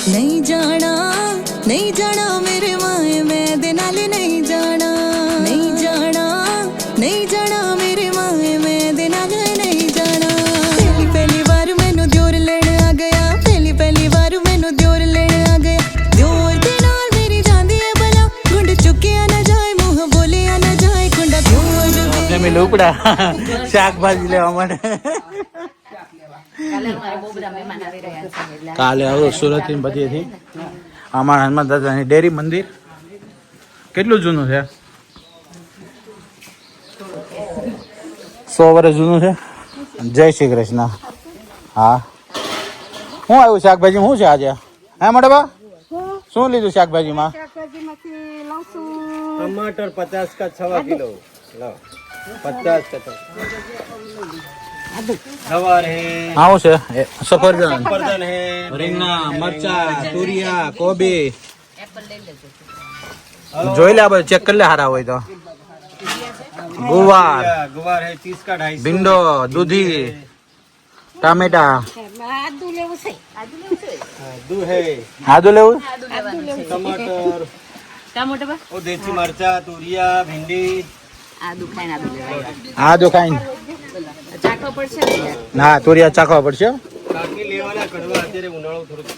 नहीं जाना नहीं जाना मेरे माए मैं दे नाल नहीं जाना नहीं जाना नहीं जाना मेरे माए मैं दे नाल नहीं जाना पहली पहली बार मैनू दियोर लेने आ गया पहली पहली बार मैनू दियोर लेने आ गया दियोर दे नाल मेरी जांदी है भला गुंड चुकिया ना जाए मुंह बोलिया ना जाए कुंडा दियोर મેં લોકડા શાકભાજી લેવા માટે કાલે આવો સુરત થી બધીથી અમારા હનુમાન દાદાની ડેરી મંદિર કેટલું જૂનું છે 100 વર્ષ જૂનું છે જય શ્રી કૃષ્ણ હા શું આવ્યું શાકભાજી શું છે આજે હા મોટા શું લીધું શાકભાજીમાં टमाटर 50 का 6 किलो लो 50 का गवार है આવું છે સફરજન सफरजन है રીંગણા મરચા તુરિયા કોબી જોઈ લે આપણે ચેક કરી લે હારા હોય તો ગુવાર गुवार है 30 का 250 ભીંડો દૂધી ટામેટા दू है આદુ લેવું टमाटर टमाटर बा और देसी मरचा तुरिया भिंडी आदू खाઈને આદુ લેવાય આદુ ખાઈને ચાખવા પડશે ને યાર ના તુરિયા ચાખવા પડશે કાકી લેવાના કડવા અત્યારે ઉનાળો થોડું છે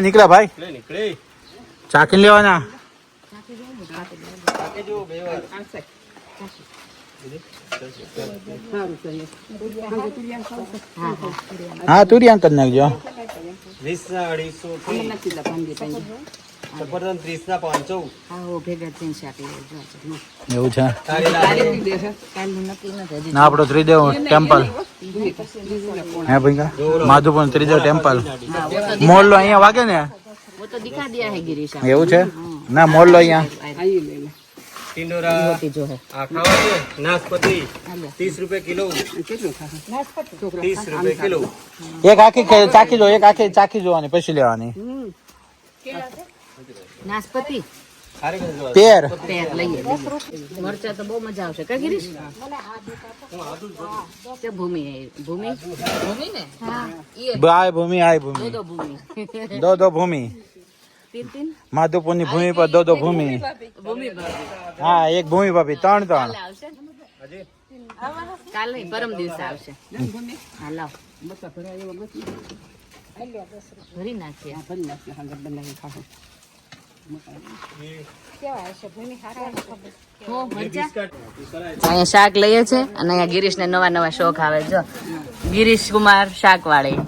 નીકળે ભાઈ નીકળે ચાખીને લેવાના કાકી જો બે વાર હા તુરિયા કરી નાખજો 20 ના 250 સફરજન 30 ના 500 હા ઓ ભેગા થઈને શાક લેજો એવું છે કાલનું નક્કી નથી હજી ના આપણો ત્રિદેવ ટેમ્પલ હે ભાઈ માધુપુર ત્રિદેવ ટેમ્પલ મોહલ્લો અહીંયા વાગે ને वो तो दिखा दिया है गिरीश એવું છે ના મોહલ્લો અહીંયા टिंडोरा जो है आ खावा है नाशपाती 30 रुपए किलो 30 रुपए किलो એક આખી ચાખી જો એક આખી ચાખી જોવાની પછી લેવાની नाशपति खारे कर दो પેર पेर લઈએ મરચા તો બહુ મજા આવશે કા ગિરીશ તે ભૂમિ ને હા બાય ભૂમિ આય ભૂમિ દો ભૂમિ દો ભૂમિ तीन માધુપુર ની ભૂમિ પર દો ભૂમિ ભૂમિ હા એક ભૂમિ ભાભી ત્રણ આવશે કાલે પરમ દિવસે આવશે હા લાવ ભરી નાખીએ અહીંયા શાક લઈએ છે અને અહીંયા ગિરીશ ને નવા નવા શોખ આવે જો ગિરીશ કુમાર શાક વાળી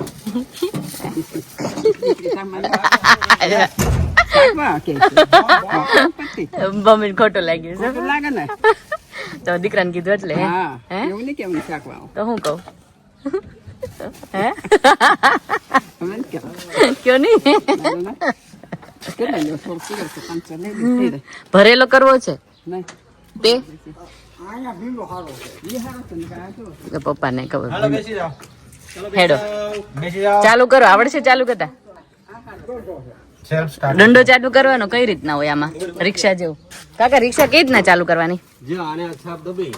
મમ્મી ખોટું લાગ્યું છે તો દીકરાને કીધું એટલે તો હું કઉ હે કયો નહીં ભરેલો કરવો છે તે પપ્પા ને ખબર હેડો ચાલુ કરો આવડશે ચાલુ કરતા દંડો ચાલુ કરવાનો કઈ રીતના હોય આમાં રિક્ષા જેવું કાકા રિક્ષા કઈ રીતના ચાલુ કરવાની જે આને છાપ દબી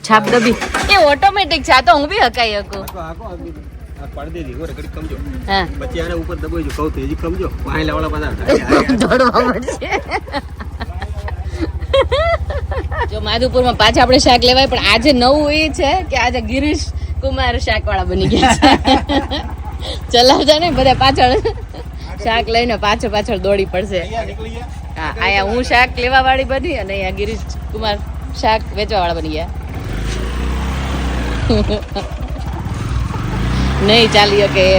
છાપ દબી એ ઓટોમેટિક છે આ તો હું બી હકાઈ શકું આ પાડી દેલી ઓરે ઘડી કમજો હા પછી આને ઉપર દબાઈ જો કહું તેજી કમજો વાહી લેવાળા બધા દોડવા પડશે જો માધુપુરમાં પાછા આપણે શાક લેવાય પણ આજે નવું એ છે કે આજે ગિરીશ કુમાર શાક વાળા બની ગયા છે ચલાવતા ને બધા પાછળ શાક લઈને પાછળ દોડી પડશે હા અહીંયા હું શાક લેવા વાળી બની અને અહીંયા ગિરીશ કુમાર શાક વેચવા વાળા બની ગયા નહીં ચાલી શકે એ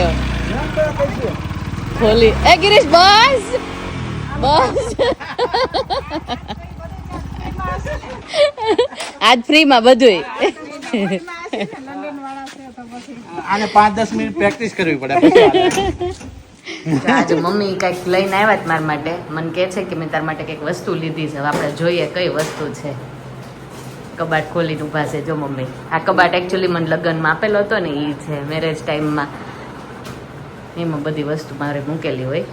ખોલી એ ગિરીશ બસ આજ ફ્રી માં બધું આને 5-10 મિનિટ પ્રેક્ટિસ કરવી પડે આજે મમ્મી કઈક લઈને આવ્યા મારા માટે મને કહે છે કે મેં તારા માટે કઈક વસ્તુ લીધી છે હવે આપણે જોઈએ કઈ વસ્તુ છે કબાટ ખોલીને ઊભા છે જો મમ્મી આ કબાટ એકચ્યુઅલી મને લગ્નમાં આપેલો હતો ને એ છે મેરેજ ટાઈમમાં એમાં બધી વસ્તુ મારે મૂકેલી હોય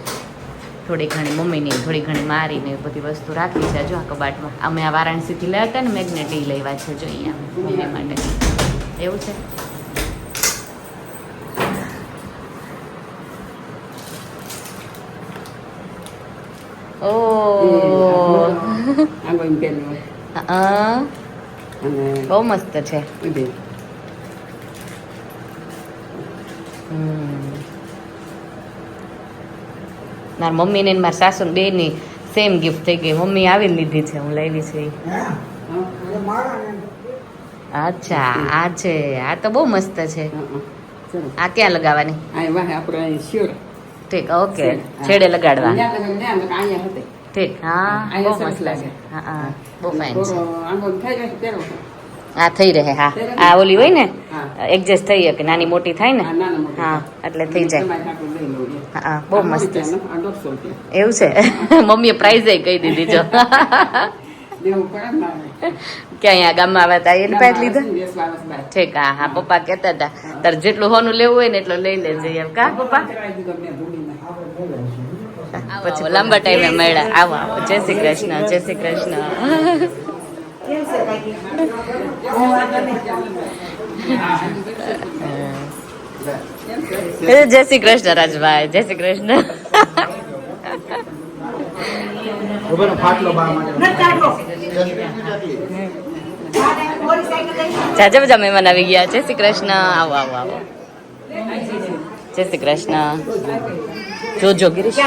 થોડી ઘણી મમ્મીની થોડી ઘણી મારી ને બધી વસ્તુ રાખી છે જો આ કબાટમાં અમે આ વારાણસીથી લાવ્યા હતા ને મેગ્નેટ એ લેવા છે જો અહીંયા મમ્મી માટે એવું છે લાંબો એમ પહેર્યો હા અને બહુ મસ્ત છે ઉભી. મારા મમ્મી ને મારા સાસુ બે ની સેમ ગિફ્ટ થઈ ગઈ મમ્મી આવીને લીધી છે હું લાવી છે ઈ. અચ્છા આ છે આ તો બહુ મસ્ત છે ચલો આ ક્યાં લગાવવાની આ વાહ આપણે અહીં શ્યોર ઠીક ઓકે છેડે લગાડવા અહીંયા હતી ઠીક હા બહુ અહીંયા મસ્ત સરસ લાગે. છે હા હા બહુ ફાઇન છે આંગો થઈ જાય પહેરો હા થઈ રહે હા આ ઓલી હોય ને હા. એડજસ્ટ થઈ શકે નાની મોટી થાય ને આ નાના મોટા હા એટલે થઈ જાય તમારે આટલું લઈ લઉં એ. હા બહુ મસ્ત છે આ 150 રૂપિયા એવું છે મમ્મીએ પ્રાઇઝ કહી દીધી જો દેવું પડે ને મારે. કે અહીંયા ગામમાં આવ્યા હતા એની પાસે લીધા બેસ વારસ બાય. ઠીક હા હા પપ્પા કહેતા હતા તાર જેટલું હોનું લેવું હોય ને એટલું લઈ લેજે એમ કા પપ્પા કરાવી દીધો મેં ધૂળીને. પછી લાંબા ટાઈમે મળ્યા આવો આવો જય શ્રી કૃષ્ણ જય શ્રી કૃષ્ણ જય શ્રી કૃષ્ણ રાજભાઈ જય શ્રી કૃષ્ણ ખબર ફાટલો બા માટે જાજા બધા મહેમાન આવી ગયા જય શ્રી કૃષ્ણ આવો આવો આવો જય શ્રી કૃષ્ણ જોજો ગિરીશ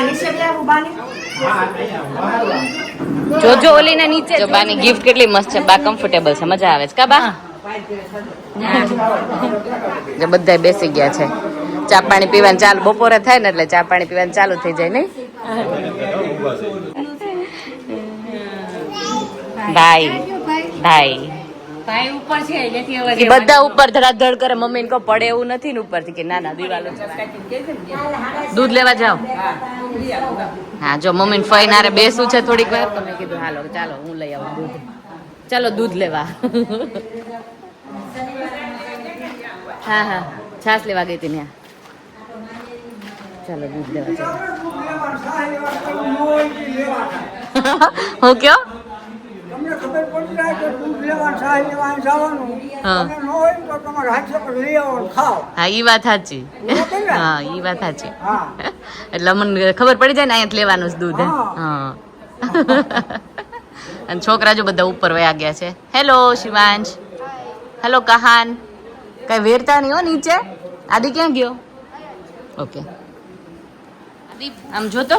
જોજો ઓલી ના નીચે જો બાની ગિફ્ટ કેટલી મસ્ત છે બા કમ્ફર્ટેબલ છે મજા આવે છે કા બા જો બધા બેસી ગયા છે ચા પાણી પીવાનું ચાલુ બપોરે થાય ને એટલે ચા પાણી પીવાનું ચાલુ થઈ જાય નહીં ભાઈ ભાઈ એ બધા ઉપર ધડાધડ કરે મમ્મી ને કહો પડે એવું નથી ને ઉપરથી કે ના ના દિવાલો દૂધ લેવા જાઓ હા જો મમ્મી ને ફઈ નારે બેસું છે થોડીક વાર તો મેં કીધું હાલો ચાલો હું લઈ આવું દૂધ ચાલો દૂધ લેવા હા હા છાસ લેવા ગઈ હતી ત્યાં ચાલો દૂધ લેવા ચાલો હું કયો તમને ખબર પડી જાય કે દૂધ લેવા ચાય લેવા જવાનું હા. તમે ન હોય ને તો તમારે હાથે પર લઈ આવો ખાઓ હા ઈ વાત સાચી બરાબર ને? હા ઈ વાત સાચી હા એટલે અમને ખબર પડી જાય ને અહીંયા લેવાનું જ દૂધ હા અને છોકરા જો બધા ઉપર વયા ગયા છે હેલો શિવાંશ હેલો કહાન કઈ વેરતા નહીં હો નીચે આદિ ક્યાં ગયો ઓકે આદિ આમ જોતો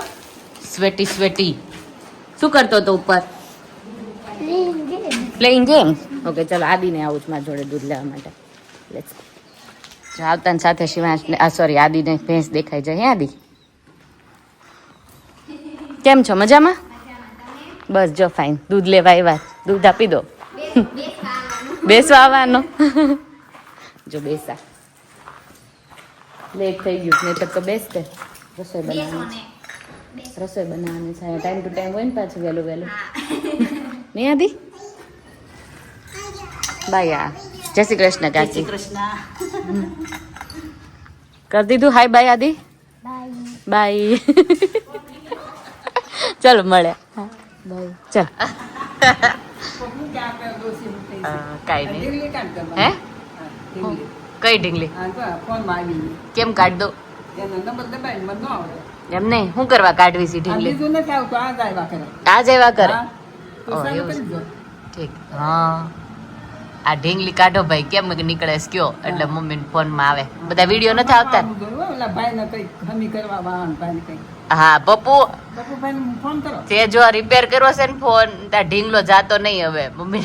સ્વેટી સ્વેટી શું કરતો હતો ઉપર પ્લેઇંગ ગેમ ઓકે ચલો આદિને આવું જ મારા જોડે દૂધ લેવા માટે લેટ્સ જો આવતાની સાથે શિવાંશને સોરી આદિને ભેંસ દેખાઈ જાય હે આદિ કેમ છો મજામાં બસ જો ફાઇન દૂધ લેવા આવ્યા દૂધ આપી દો બેસવા આવવાનો જો બેસા લેટ થઈ ગયું નહીં તો બેસતે રસોઈ બનાવવાની છે ટાઈમ ટુ ટાઈમ હોય ને પાછું વહેલું વહેલું નહીં આદિ બાય જય શ્રી કૃષ્ણ કાકી કરી દીધું હાય બાય આદિ બાય ચાલો મળે બાય ચાલ કાંઈ નહીં ઢીંગલી કાઢ દો. હે ઢીંગલી. કઈ ઢીંગલી હા, તો ફોનમાં આવી ગઈ. કેમ કાઢ દો એનો નંબર દબાવીને મને ન આવડે. એમ નહીં શું કરવા કાઢવી છે આ ઢીંગલી બીજું નથી આવતું, આ જ આવ્યા કરે. આ જ એવા કરે હા. તો ઓ, ચાલુ એવું કરી દો. ઠીક હા આ ઢીંગલી કાઢો ભાઈ કેમ નીકળે છે કયો એટલે મમ્મી ફોનમાં આવે બધા વિડીયો નથી આવતા આવું જોયું હો, ઓલા ભાઈને કંઈક હમી કરવા વાળાને ભાઈને કંઈક. હા પપ્પુ પપ્પુભાઈને ફોન કરો. તે જો રિપેર કર્યો છે ને ફોન ત્યાં ઢીંગલો જાતો નહીં હવે મમ્મી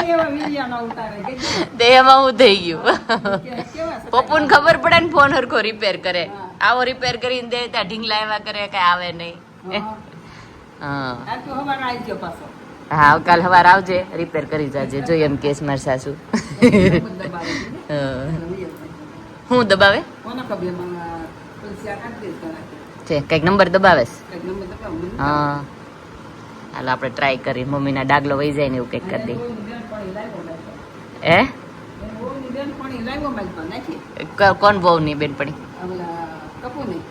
એ એવા વિડિયો ના ઉતારે કે તે એમાં હું થઈ ગયું કેવા છે? પપ્પુને ખબર પડે ને ફોન હરખો રિપેર કરે આવો રિપેર કરીને દે ત્યાં ઢીંગલા એવા કરે કઈ આવે નહીં હા. હા આ તો હવારે આવી ગયો પાછો. હા કાલ સવાર આવજે રિપેર કરી જાજે જોઈએ એમ કેસ મારી સાસુ બધું દબાવી દીધું. હા. હું દબાવે કોને ખબર એમાં પૈસા કાઢી દેતા રાખે. છે કઈક નંબર દબાવેશ કંઈક નંબર દબાવો, મને હા હાલો આપણે ટ્રાય કરી મમ્મીના ડાગલો વહી જાય ને એવું કંઈક કરી દઈએ બહુની બેનપણી લાવ્યો મારી પાસે. હે બહુની બેનપણી લાવ્યો મારી પાસે, નાખી. કોણ બહુ ની બેનપણી આ ઓલા કપૂની.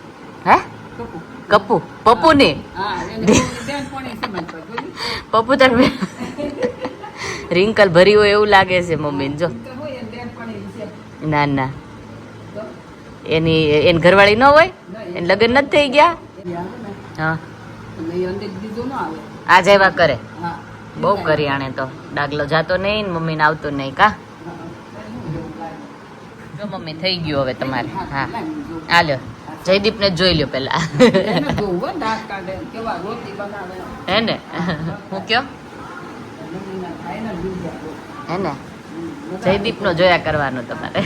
હે કપૂ. કપુ પપ્પુ ની હા, એની બહુની બેનપણી છે મારી પાસે, જોયું? પપ્પુ તાર રિંકલ ભરી હોય એવું લાગે છે મમ્મીને જો તો હોય એની બેનપણી છે. ના ના તો એની ઘરવાળી ન હોય એને લગ્ન નથી થઈ ગયા એ આવે ને, હા એટલે એ અંદર બીજું ન આવે. આજ આવ્યા કરે હા બહુ કરી આણે તો ડાગલો જાતો નહીં ને મમ્મીને આવતો નહીં કા જો મમ્મી થઈ ગયું હવે તમારે હા હાલ્યો જયદીપને જ જોઈ લ્યો પેલા એને જોવું દાંત કાઢે કેવા રોટલી બનાવે હે ને હું કયો મમ્મીના ખાઈને બીજા હે ને જયદીપનો જોયા કરવાનો તમારે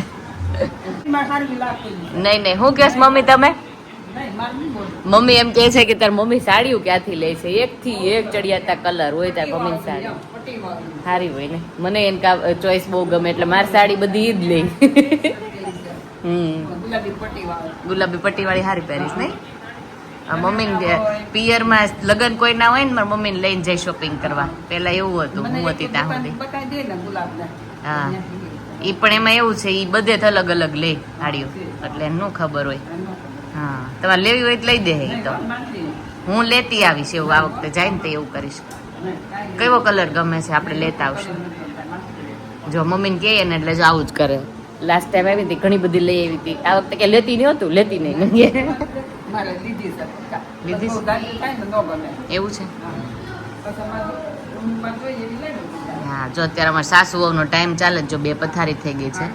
માં સારી લાગતી નહીં નહીં હું કહેશ મમ્મી તમે નહીં માર નહીં બોલ મમ્મી એમ કહે છે કે તાર મમ્મી સાડીઓ ક્યાંથી લે છે એકથી એક ચડિયાતા કલર હોય તાર મમ્મીની સાડી પટ્ટી વાળી સારી હોય ને મને એન ચોઈસ બહુ ગમે એટલે મારી સાડી બધી ઈ જ લે ગુલાબી પટ્ટી વાળી ગુલાબી પટ્ટી વાળી સારી પહેરીશ નહીં મમ્મી પિયરમાં લગ્ન કોઈ ના હોય ને મારા મમ્મીને લઈને જાય શોપિંગ કરવા પેલા એવું હતું હું હતી ત્યાં સુધી બતાવી દે ને ગુલાબના હા એ પણ એમાં એવું છે એ બધે અલગ અલગ લે સાડીઓ એટલે એનું ખબર હોય હા તમારે લેવી હોય તો લઈ દે એ તો હું લેતી આવીશ એવું આ વખતે જાય ને તો એવું કરીશ કયો કલર ગમે છે આપણે લેતા આવશું જો મમ્મીને કહીએ ને એટલે જો આવું જ કરે લાસ્ટ ટાઈમ આવી હતી ઘણી બધી લઈ આવી હતી આ વખતે કે લેતી નહીં હતું લેતી નહીં મારે લીધી છે પક્કા. લીધી છે? બહુ દાંડી થાય ને ન ગમે એવું છે પછી અમારે રૂમમાં જોઈએ એવી લઈ લઉં. હા જો અત્યારે અમારે સાસુ વહુનો ટાઈમ ચાલે જ જો બે પથારી થઈ ગઈ છે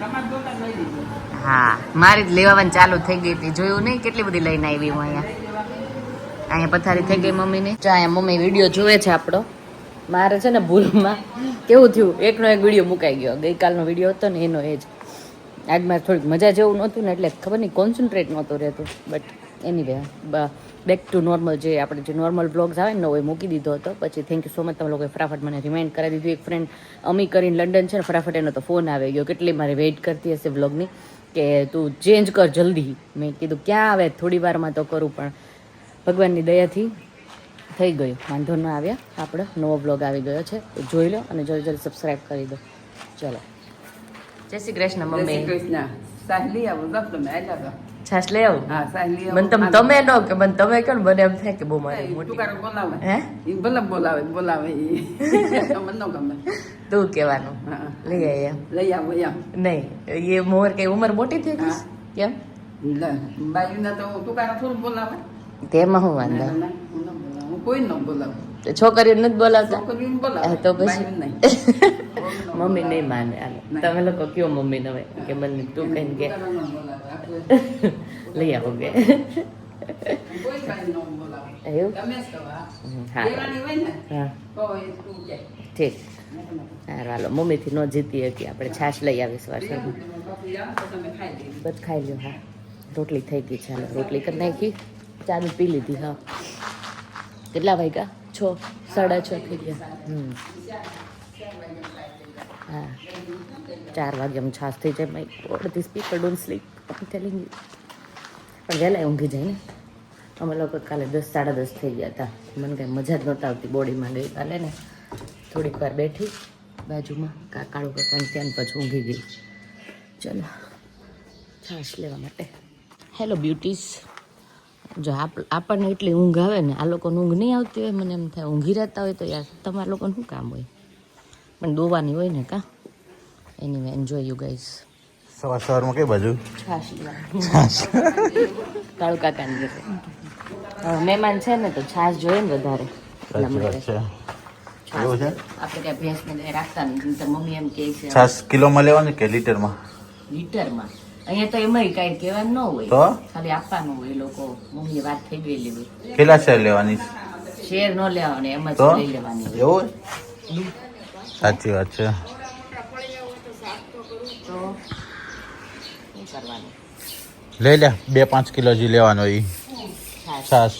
તમારે જોતા લઈ લીધું હા મારી જ લેવાની ચાલુ થઈ ગઈ હતી જોયું નહીં કેટલી બધી લઈને આવી હું અહીંયા પથારી થઈ ગઈ મમ્મીને જો અહીંયા મમ્મી વિડીયો જોવે છે આપણો મારે છે ને ભૂલમાં કેવું થયું એકનો એક વિડીયો મુકાઈ ગયો ગઈકાલનો વિડીયો હતો ને એનો એ જ આજ મારે થોડીક મજા જેવું નહોતું ને એટલે ખબર નહીં કોન્સન્ટ્રેટ નહોતું રહેતું but anyway back to normal જે આપણે જે નોર્મલ બ્લોગ્સ આવે ને એ મૂકી દીધો હતો પછી થેન્ક યુ સો મચ તમે લોકોએ ફટાફટ મને રિમાઇન્ડ કરાવી દીધું એક ફ્રેન્ડ અમી કરીને લંડન છે ને ફટાફટ એનો તો ફોન આવી ગયો કેટલી મારે વેઇટ કરતી હશે વ્લોગની કે તું ચેન્જ કર જલ્દી મેં કીધું ક્યાં આવે થોડી વારમાં તો કરું પણ ભગવાનની દયાથી થઈ ગયું વાંધો ન આવ્યા આપણો નવો બ્લોગ આવી ગયો છે તો જોઈ લો અને જલ્દી જલ્દી સબસ્ક્રાઈબ કરી દો ચલો જય શ્રી કૃષ્ણ જય શ્રી મમ્મી કૃષ્ણ સાહલી આવું ગપ તમે આયલા હતા છાશ લઈ આવું હા સાહલી મને તમે નો કે મને તમે કહો ને મને એમ થાય કે બહુ મારી તું મોટી કારો બોલાવે હે ઈ ભલે બોલાવે ઈ મને ન ગમે તું કહેવાનું હા લઈ આવ્યા લઈ આવો એમ નહીં એ મોર કઈ ઉંમર મોટી થઈ ગઈ છે? કેમ લે બાયુના તો તું કારો થોડું બોલાવે તેમાં હું વાંધો હું ન બોલાવું હું કોઈ ન બોલાવું તો છોકરીઓને નથી બોલાવતા છોકરીઓને બોલાવે તો પછી બાયુને નહીં મમ્મી નહીં માને હાલો તમે લોકો કયો મમ્મી ને હવે કે મને તું કહીને કે છોકરાને ન બોલાવે આપણે લઈ આવો કે કોઈ બાયું ન બોલાવે એવું તમે જ કહો હા. હા દેવાની હોય ને હા તો એ તું કે ઠીક હા હાલો મમ્મીથી ન જીતી હતી આપણે છાશ લઈ આવીશ વાસણમાં બાપુ આવે તો તમે ખાઈ લેજો બસ ખાઈ લ્યો હા રોટલી થઈ ગઈ ચાલો રોટલી કરી નાખી ચા બી પી લીધી હા કેટલા વાગ્યા 6 6:30 થઈ ગયા હા 4 વાગે આમ છાશ થઈ જાય માય અડધી speaker don't sleep telling you પણ વહેલા ઊંઘી જાય ને અમે લોકો કાલે 10 10:30 થઈ ગયા હતા મને કાંઈ મજા જ નહોતી આવતી બોડીમાં ગઈ કાલે ને થોડીક વાર બેઠી બાજુમાં કાળું કાકાને ત્યાં પછી ઊંઘી ગઈ ચલો છાશ લેવા માટે હેલો બ્યુટીસ જો આપણને એટલી ઊંઘ આવે ને આ લોકોને ઊંઘ નહીં આવતી હોય મને એમ થાય ઊંઘી રહેતા હોય તો યાર તમારા લોકોને શું કામ હોય પણ દોવાની હોય ને કા એની એન્જોય યુ ગાઈઝ સવારમાં કઈ બાજુ છાશ લેવા કાળુ કાકાની ઘરે મહેમાન છે ને તો છાશ જોઈએ ને વધારે એટલા સાચી વાત માટે છે એવું છે આપણે ત્યાં ભેંસને રાખતા નથી તો મમ્મી એમ કહે છે છાસ કિલોમાં લેવાની કે લીટરમાં લીટરમાં અહીંયા તો એમાંય કાંઈ કહેવાનું ન હોય તો ખાલી આપવાનું હોય એ લોકો મમ્મીએ વાત થઈ ગયેલી હોય કેટલા શેર લેવાની શેર ન લેવાની એમ જ તો લઈ લેવાની હોય એવું હોય? સાચી વાત છે તો શું કરવાનું લઈ લે 2-5 કિલો જે લેવાનો એ છાશ છાસ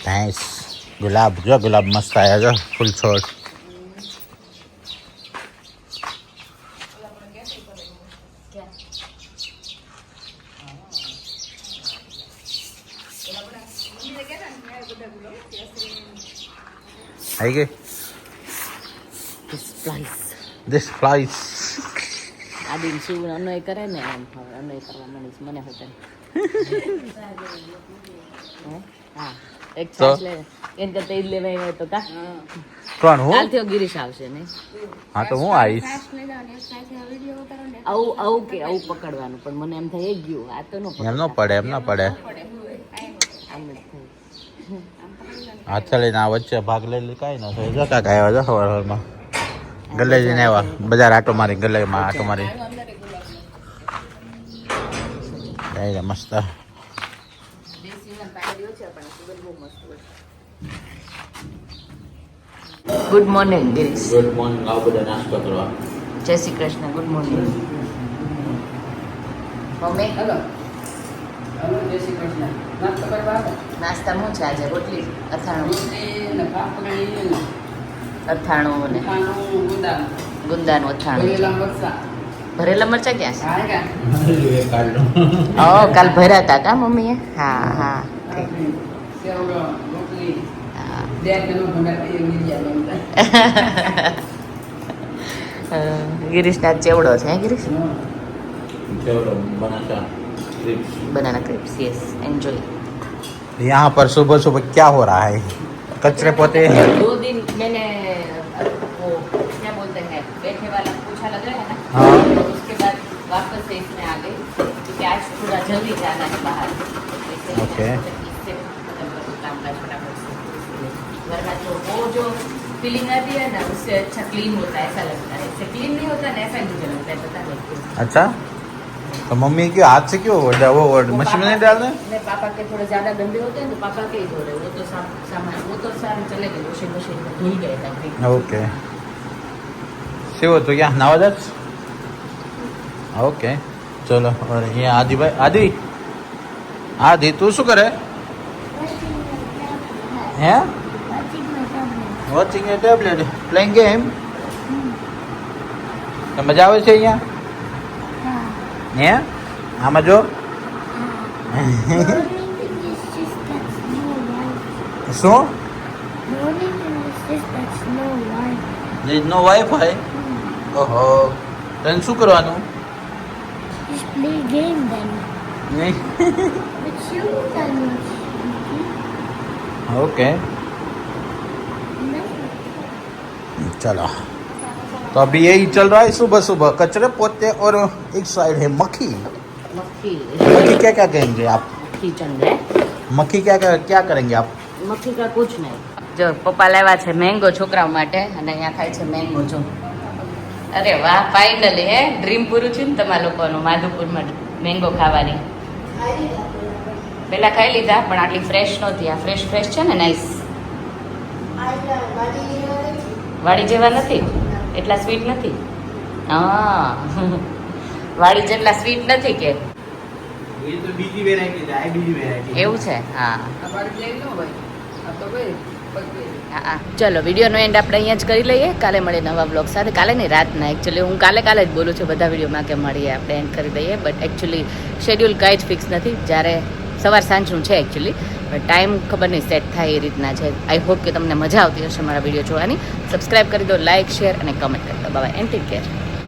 નાઈસ ગુલાબ જો ગુલાબ મસ્ત આવ્યા જો ફૂલ છોડ આવી ગઈ This flies. આદિન શિવ અનોય કરે ને એમ અનોય કરવા માંડીશ મને હોતે હા એક છાશ લે એન કરતા ઈ લેવાય હોય તો કા કોણ હું કાલથી ગિરીશ આવશે ને હા તો હું આવીશ આવું કે આવું પકડવાનું પણ મને એમ થાય એ ગયું આ તો નો એમ ન પડે એમ ના પડે આમ જ થાય હાથ લઈને આ વચ્ચે ભાગ લઈ કાંઈ ન થાય. જો કાંઈક આવ્યા જો સવારમાં ગલ્લે જઈને આવ્યા બજાર આટો મારી ગલ્લેમાં આટો મારી જાય મસ્ત. Good morning Girish. Good morning. આવો બધા નાસ્તો કરવા. જય Shri Krishna. Good morning mummy. Hello જય શ્રી કૃષ્ણ. નાસ્તો કરવા આવે? નાસ્તા શું છે આજે? રોટલી, અથાણું, રોટલી ને પાપડી ને અથાણું ને ખાણું ગુંદા ગુંદાનું અથાણું. ભરેલા મરચાં. ભરેલા મરચા ક્યાં છે? હા ઓ કાલ ભર્યા હતા કા મમ્મીએ? હા હા સેવડો રોટલી હા. 2 કિલો ભંડાર એ મીડિયા બનતા. गिरीश आज चेवड़ो है गिरीश. बनाना क्रिप्स. Yes enjoy. यहाँ पर सुबह सुबह क्या हो रहा है? कचरे पोते 2 दिन मैंने वो क्या बोलते हैं बैठे वाला पूछा लगाया है ना. हाँ. तो उसके बाद वापस से इसमें आ गई क्योंकि आज थोड़ा जल्दी जाना है बाहर. Okay. इससे कामकाज फटाफट से इसलिए. वरना तो वो जो फीलिंग आती है ना उससे अच्छा क्लीन होता है ऐसा लगता है. इससे क्लीन नहीं होता ना ऐसा मुझे लगता है. पता नहीं क्यों. अच्छा तो मम्मी क्यों हाथ से क्यों वो मशीन में नहीं डाल रहे? नहीं पापा के थोड़े ज्यादा गंदे होते हैं तो पापा के ही धो रहे. वो तो सामान वो तो सारे चले गए वॉशिंग मशीन में धुल गए थे. ओके शिव तो क्या नवादत. ओके चलो. और ये आदि भाई आदि तू शू करे हैं? वॉचिंग ए टेबलेट प्लेइंग गेम. તો મજા આવે છે અહીંયા? હે આમાં જો શું? There is no Wi-Fi. ઓહો તને શું કરવાનું? Just play game then. નહીં. But you can. ओके चलो तो अभी यही चल रहा है सुबह सुबह कचरे पोते और एक साइड है मक्खी. मक्खी मक्खी क्या क्या करेंगे आप? किचन है. मक्खी क्या करेंगे आप? મક્ખી કા કુછ નહીં. જો પપ્પા લાવ્યા છે મેંગો છોકરાઓ માટે અને અહીંયા ખાય છે મેંગો. જો અરે વાહ ફાઇનલી હે ડ્રીમ પૂરું છે ને તમારા લોકોનું માધુપુરમાં મેંગો ખાવાની. પહેલા ખાઈ લીધા પણ આટલી ફ્રેશ નહોતી. આ ફ્રેશ છે ને નાઈસ. વાડી જેવા નથી એટલા સ્વીટ નથી. હા વાડી જેટલા સ્વીટ નથી કે ये तो बीजी वेरायटी है बीजी वेरायटी. એવું છે. હા આ બાર પ્લેન ન હોય આ તો ભાઈ પકડી. હા ચલો વિડીયોનો એન્ડ આપણે અહીંયા જ કરી લઈએ. કાલે મળીએ નવા બ્લોગ સાથે. કાલે નહીં રાતના. એકચ્યુઅલી હું કાલે જ બોલું છું બધા વિડીયોમાં કે મળીએ આપણે એન્ડ કરી દઈએ. બટ એકચ્યુઅલી શેડ્યુલ કાંઈ જ ફિક્સ નથી. જ્યારે સવાર સાંજનું છે એકચ્યુઅલી બટ ટાઈમ ખબર નહીં સેટ થાય એ રીતના છે. આઈ હોપ કે તમને મજા આવતી હશે મારા વિડીયો જોવાની. સબસ્ક્રાઈબ કરી દો, લાઇક શેર અને કમેન્ટ કરી દો. Bye and take care.